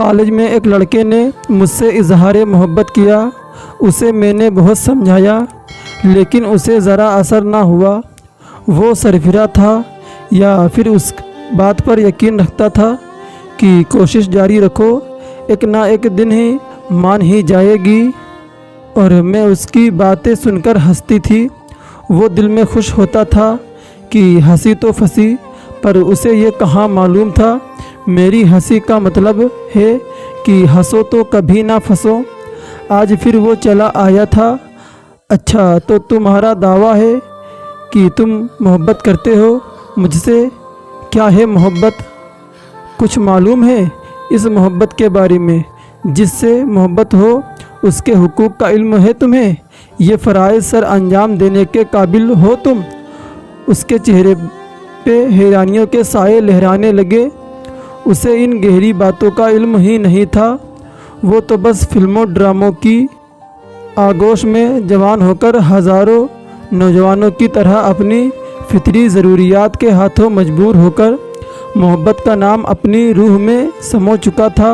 College में एक लड़के ने मुझसे इजहार मोहब्बत किया। उसे मैंने बहुत समझाया लेकिन उसे ज़रा असर ना हुआ। वो सरफिरा था या फिर उस बात पर यकीन रखता था कि कोशिश जारी रखो, एक ना एक दिन ही मान ही जाएगी। और मैं उसकी बातें सुनकर हंसती थी। वो दिल में खुश होता था कि हंसी तो फंसी, पर उसे ये कहाँ मालूम था मेरी हंसी का मतलब है कि हंसो तो कभी ना फंसो। आज फिर वो चला आया था। अच्छा, तो तुम्हारा दावा है कि तुम मोहब्बत करते हो मुझसे। क्या है मोहब्बत? कुछ मालूम है इस मोहब्बत के बारे में? जिससे मोहब्बत हो उसके हुकूक का इल्म है तुम्हें? ये फ़राइज़ सर अंजाम देने के काबिल हो तुम? उसके चेहरे पे हैरानियों के साए लहराने लगे। उसे इन गहरी बातों का इल्म ही नहीं था। वो तो बस फिल्मों ड्रामों की आगोश में जवान होकर हज़ारों नौजवानों की तरह अपनी फितरी ज़रूरियात के हाथों मजबूर होकर मोहब्बत का नाम अपनी रूह में समो चुका था।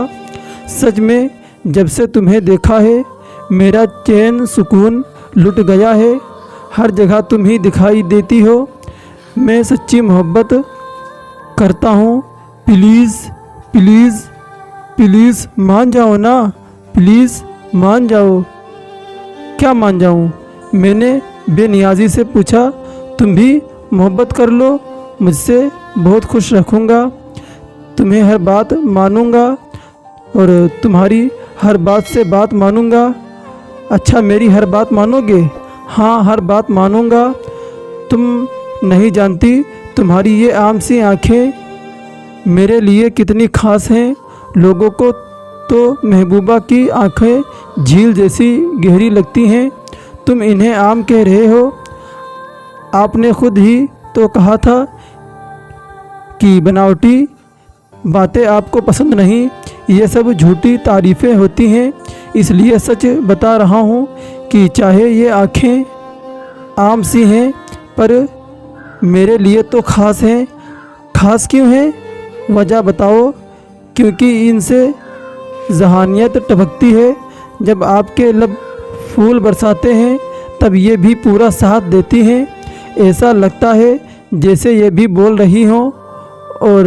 सच में जब से तुम्हें देखा है मेरा चैन सुकून लुट गया है। हर जगह तुम ही दिखाई देती हो। मैं सच्ची मोहब्बत करता हूँ। प्लीज़ प्लीज़ प्लीज़ मान जाओ ना, प्लीज़ मान जाओ। क्या मान जाऊँ? मैंने बेनियाजी से पूछा। तुम भी मोहब्बत कर लो मुझसे, बहुत खुश रखूँगा। तुम्हें हर बात मानूँगा और तुम्हारी हर बात से बात मानूँगा। अच्छा, मेरी हर बात मानोगे? हाँ, हर बात मानूँगा। तुम नहीं जानती तुम्हारी ये आम सी आँखें मेरे लिए कितनी ख़ास हैं। लोगों को तो महबूबा की आँखें झील जैसी गहरी लगती हैं, तुम इन्हें आम कह रहे हो। आपने खुद ही तो कहा था कि बनावटी बातें आपको पसंद नहीं। ये सब झूठी तारीफ़ें होती हैं। इसलिए सच बता रहा हूँ कि चाहे ये आँखें आम सी हैं पर मेरे लिए तो ख़ास हैं। ख़ास क्यों हैं? वजह बताओ। क्योंकि इनसे जहानियत टपकती है। जब आपके लब फूल बरसाते हैं तब ये भी पूरा साथ देती हैं। ऐसा लगता है जैसे ये भी बोल रही हों। और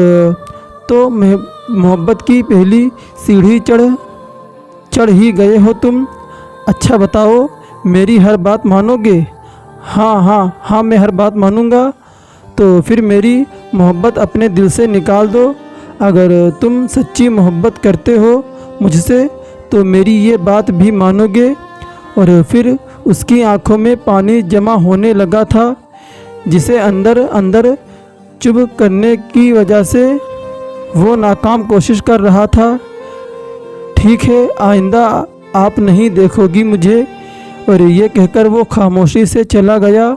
तो मोहब्बत की पहली सीढ़ी चढ़ ही गए हो तुम। अच्छा बताओ, मेरी हर बात मानोगे? हाँ हाँ हाँ, मैं हर बात मानूँगा। तो फिर मेरी मोहब्बत अपने दिल से निकाल दो। अगर तुम सच्ची मोहब्बत करते हो मुझसे तो मेरी ये बात भी मानोगे। और फिर उसकी आंखों में पानी जमा होने लगा था, जिसे अंदर अंदर चुप करने की वजह से वो नाकाम कोशिश कर रहा था। ठीक है, आइंदा आप नहीं देखोगी मुझे। और ये कहकर वो खामोशी से चला गया,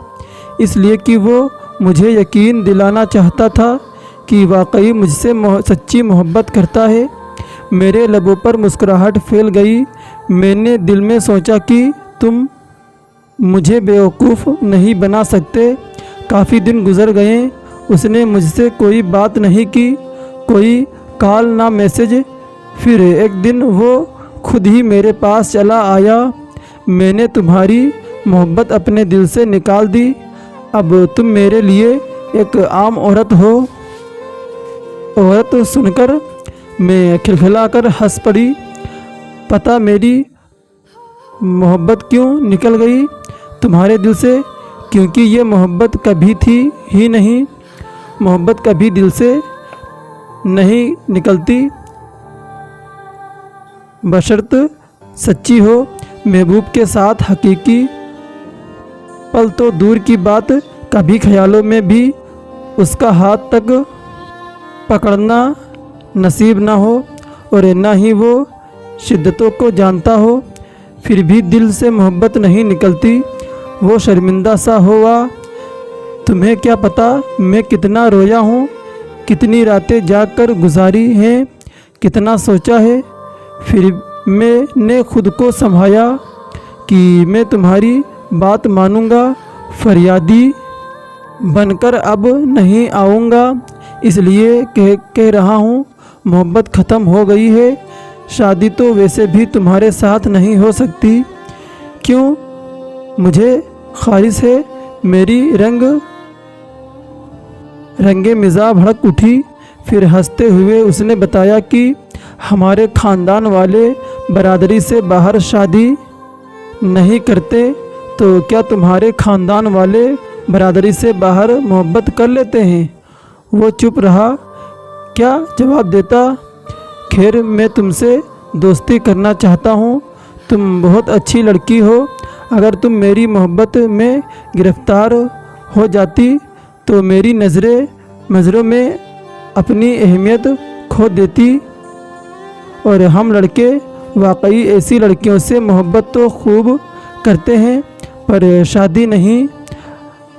इसलिए कि वो मुझे यकीन दिलाना चाहता था कि वाकई मुझसे सच्ची मोहब्बत करता है। मेरे लबों पर मुस्कुराहट फैल गई। मैंने दिल में सोचा कि तुम मुझे बेवकूफ़ नहीं बना सकते। काफ़ी दिन गुजर गए, उसने मुझसे कोई बात नहीं की, कोई कॉल ना मैसेज। फिर एक दिन वो खुद ही मेरे पास चला आया। मैंने तुम्हारी मोहब्बत अपने दिल से निकाल दी। अब तुम मेरे लिए एक आम औरत हो। औरत सुनकर मैं खिलखिलाकर हंस पड़ी। पता मेरी मोहब्बत क्यों निकल गई तुम्हारे दिल से? क्योंकि ये मोहब्बत कभी थी ही नहीं। मोहब्बत कभी दिल से नहीं निकलती, बशर्त सच्ची हो। महबूब के साथ हकीकी पल तो दूर की बात, कभी ख्यालों में भी उसका हाथ तक पकड़ना नसीब ना हो और ना ही वो शिद्दतों को जानता हो। फिर भी दिल से मोहब्बत नहीं निकलती, वो शर्मिंदा सा हुआ। तुम्हें क्या पता मैं कितना रोया हूँ, कितनी रातें जाग कर गुजारी हैं, कितना सोचा है। फिर मैंने खुद को संभाला कि मैं तुम्हारी बात मानूंगा। फरियादी बनकर अब नहीं आऊँगा। इसलिए कह रहा हूँ, मोहब्बत ख़त्म हो गई है। شادی تو ویسے بھی تمہارے ساتھ نہیں ہو سکتی، کیوں؟ مجھے خواہش ہے۔ میری رنگ مزاج بھڑک اٹھی۔ پھر ہنستے ہوئے اس نے بتایا کہ ہمارے خاندان والے برادری سے باہر شادی نہیں کرتے، تو کیا تمہارے خاندان والے برادری سے باہر محبت کر لیتے ہیں؟ وہ چپ رہا، کیا جواب دیتا؟ خیر، میں تم سے دوستی کرنا چاہتا ہوں۔ تم بہت اچھی لڑکی ہو۔ اگر تم میری محبت میں گرفتار ہو جاتی تو میری نظروں میں اپنی اہمیت کھو دیتی، اور ہم لڑکے واقعی ایسی لڑکیوں سے محبت تو خوب کرتے ہیں، پر شادی نہیں۔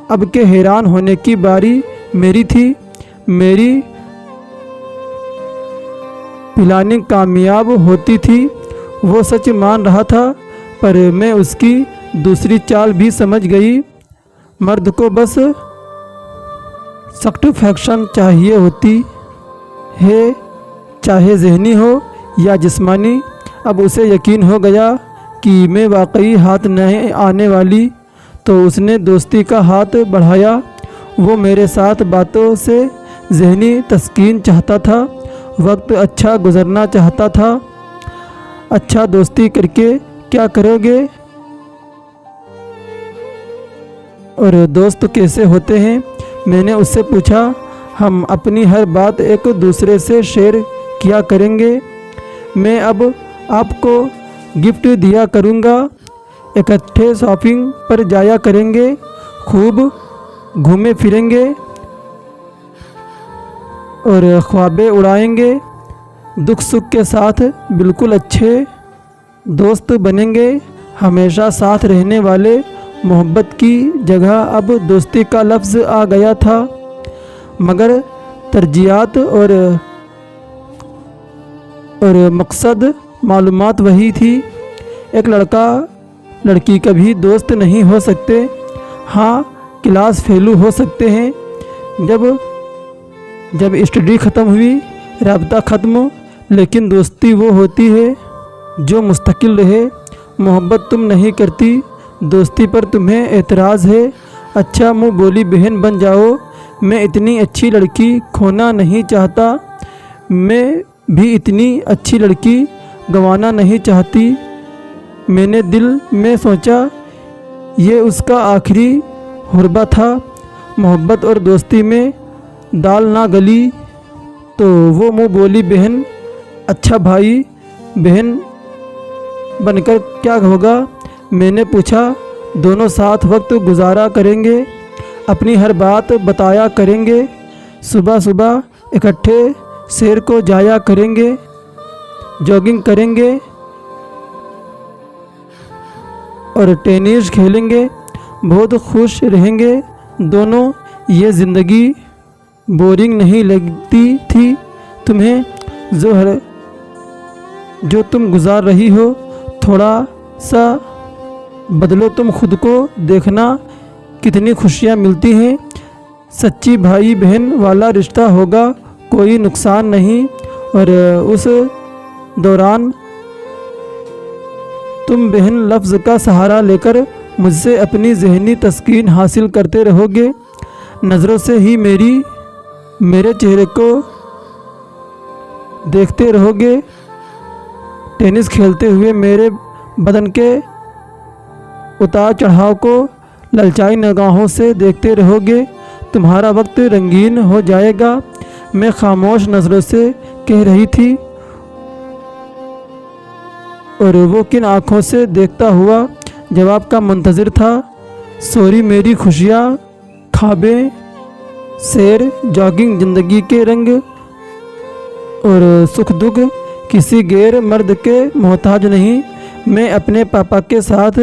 اب کے حیران ہونے کی باری میری تھی۔ میری پلاننگ کامیاب ہوتی تھی۔ وہ سچ مان رہا تھا، پر میں اس کی دوسری چال بھی سمجھ گئی۔ مرد کو بس سیٹسفیکشن چاہیے ہوتی ہے، چاہے ذہنی ہو یا جسمانی۔ اب اسے یقین ہو گیا کہ میں واقعی ہاتھ نہیں آنے والی، تو اس نے دوستی کا ہاتھ بڑھایا۔ وہ میرے ساتھ باتوں سے ذہنی تسکین چاہتا تھا، وقت اچھا گزرنا چاہتا تھا۔ اچھا، دوستی کر کے کیا کرو گے؟ اور دوست کیسے ہوتے ہیں؟ میں نے اس سے پوچھا۔ ہم اپنی ہر بات ایک دوسرے سے شیئر کیا کریں گے۔ میں اب آپ کو گفٹ دیا کروں گا، اکٹھے شاپنگ پر جایا کریں گے، خوب گھومے پھریں گے اور خوابیں اڑائیں گے۔ دکھ سکھ کے ساتھ بالکل اچھے دوست بنیں گے، ہمیشہ ساتھ رہنے والے۔ محبت کی جگہ اب دوستی کا لفظ آ گیا تھا، مگر ترجیحات اور مقصد معلومات وہی تھی۔ ایک لڑکا لڑکی کبھی دوست نہیں ہو سکتے، ہاں کلاس فیلو ہو سکتے ہیں۔ جب اسٹڈی ختم ہوئی، رابطہ ختم، لیکن دوستی وہ ہوتی ہے جو مستقل رہے۔ محبت تم نہیں کرتی، دوستی پر تمہیں اعتراض ہے۔ اچھا، منہ بولی بہن بن جاؤ۔ میں اتنی اچھی لڑکی کھونا نہیں چاہتا، میں بھی اتنی اچھی لڑکی گنوانا نہیں چاہتی۔ میں نے دل میں سوچا، یہ اس کا آخری حربہ تھا۔ محبت اور دوستی میں دال نہ گلی تو وہ منہ بولی بہن، اچھا بھائی بہن بن کر کیا ہوگا؟ میں نے پوچھا۔ دونوں ساتھ وقت گزارا کریں گے، اپنی ہر بات بتایا کریں گے، صبح صبح اکٹھے سیر کو جایا کریں گے، جاگنگ کریں گے اور ٹینس کھیلیں گے، بہت خوش رہیں گے دونوں۔ یہ زندگی بورنگ نہیں لگتی تھی تمہیں؟ جو تم گزار رہی ہو، تھوڑا سا بدلو تم خود کو، دیکھنا کتنی خوشیاں ملتی ہیں۔ سچی بھائی بہن والا رشتہ ہوگا، کوئی نقصان نہیں، اور اس دوران تم بہن لفظ کا سہارا لے کر مجھ سے اپنی ذہنی تسکین حاصل کرتے رہو گے۔ نظروں سے ہی میرے چہرے کو دیکھتے رہو گے، ٹینس کھیلتے ہوئے میرے بدن کے اتار چڑھاؤ کو للچائی نگاہوں سے دیکھتے رہو گے۔ تمہارا وقت رنگین ہو جائے گا، میں خاموش نظروں سے کہہ رہی تھی، اور وہ کن آنکھوں سے دیکھتا ہوا جواب کا منتظر تھا۔ سوری میری خوشیاں، خوابیں، سیر، جاگنگ، زندگی کے رنگ اور سکھ دکھ کسی غیر مرد کے محتاج نہیں۔ میں اپنے پاپا کے ساتھ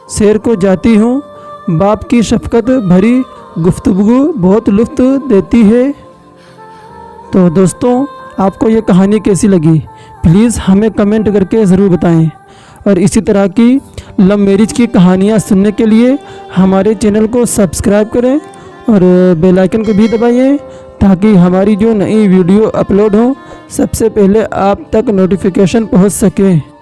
سیر کو جاتی ہوں، باپ کی شفقت بھری گفتگو بہت لطف دیتی ہے۔ تو دوستوں، آپ کو یہ کہانی کیسی لگی؟ پلیز ہمیں کمنٹ کر کے ضرور بتائیں، اور اسی طرح کی لو میرج کی کہانیاں سننے کے لیے ہمارے چینل کو سبسکرائب کریں اور بیل آئکن کو بھی دبائیں، تاکہ ہماری جو نئی ویڈیو اپلوڈ ہوں सबसे पहले आप तक नोटिफिकेशन पहुंच सके।